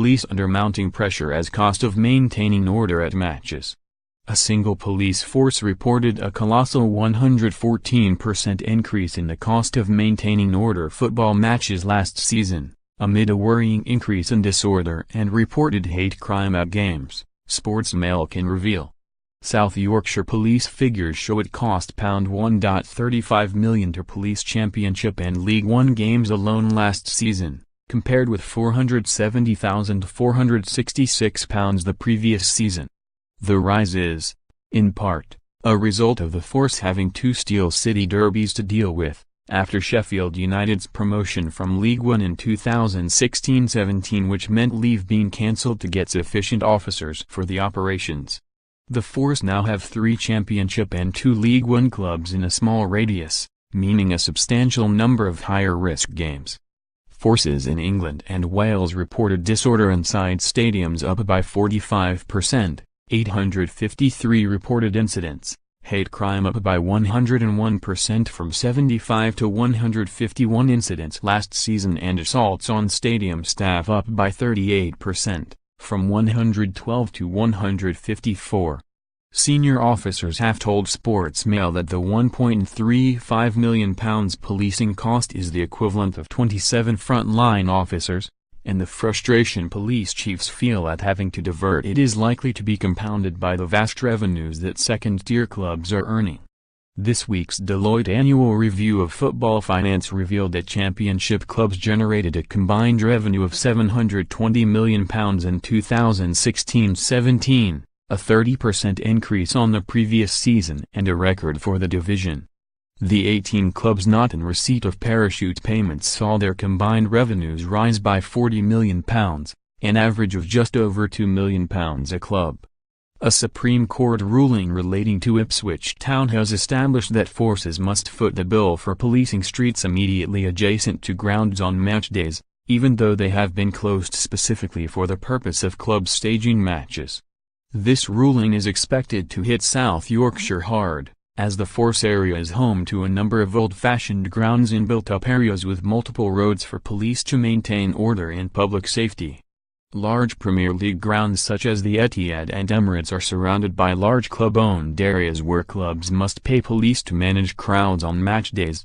police under mounting pressure as cost of maintaining order at matches. A single police force reported a colossal 114% increase in the cost of maintaining order football matches last season, amid a worrying increase in disorder and reported hate crime at games, Sportsmail can reveal. South Yorkshire Police figures show it cost £1.35 million to police Championship and League One games alone last season, compared with £470,466 the previous season. The rise is, in part, a result of the force having two Steel City derbies to deal with, after Sheffield United's promotion from League One in 2016-17, which meant leave being cancelled to get sufficient officers for the operations. The force now have 3 Championship and 2 League One clubs in a small radius, meaning a substantial number of higher-risk games. Forces in England and Wales reported disorder inside stadiums up by 45%, 853 reported incidents, hate crime up by 101% from 75 to 151 incidents last season, and assaults on stadium staff up by 38%, from 112 to 154. Senior officers have told Sportsmail that the £1.35 million policing cost is the equivalent of 27 front-line officers, and the frustration police chiefs feel at having to divert it is likely to be compounded by the vast revenues that second-tier clubs are earning. This week's Deloitte Annual Review of Football Finance revealed that Championship clubs generated a combined revenue of £720 million in 2016-17, a 30% increase on the previous season and a record for the division. The 18 clubs not in receipt of parachute payments saw their combined revenues rise by £40 million, an average of just over £2 million a club. A Supreme Court ruling relating to Ipswich Town has established that forces must foot the bill for policing streets immediately adjacent to grounds on match days, even though they have been closed specifically for the purpose of clubs staging matches. This ruling is expected to hit South Yorkshire hard, as the force area is home to a number of old-fashioned grounds in built-up areas with multiple roads for police to maintain order and public safety. Large Premier League grounds such as the Etihad and Emirates are surrounded by large club-owned areas where clubs must pay police to manage crowds on match days.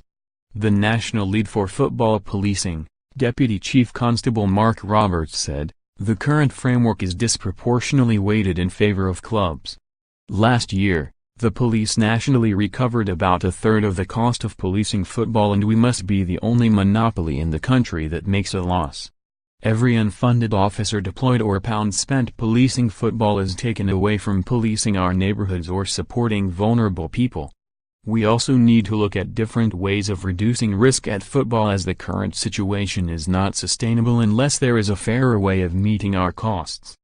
The National Lead for Football Policing, Deputy Chief Constable Mark Roberts said, "The current framework is disproportionately weighted in favor of clubs." Last year, the police nationally recovered about a third of the cost of policing football, and we must be the only monopoly in the country that makes a loss. Every unfunded officer deployed or pound spent policing football is taken away from policing our neighborhoods or supporting vulnerable people. We also need to look at different ways of reducing risk at football, as the current situation is not sustainable unless there is a fairer way of meeting our costs.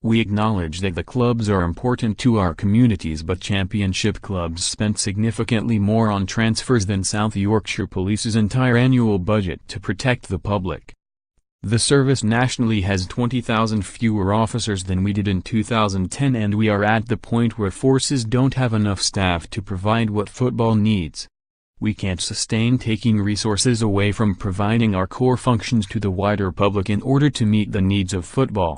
We acknowledge that the clubs are important to our communities, but Championship clubs spent significantly more on transfers than South Yorkshire Police's entire annual budget to protect the public. The service nationally has 20,000 fewer officers than we did in 2010, and we are at the point where forces don't have enough staff to provide what football needs. We can't sustain taking resources away from providing our core functions to the wider public in order to meet the needs of football.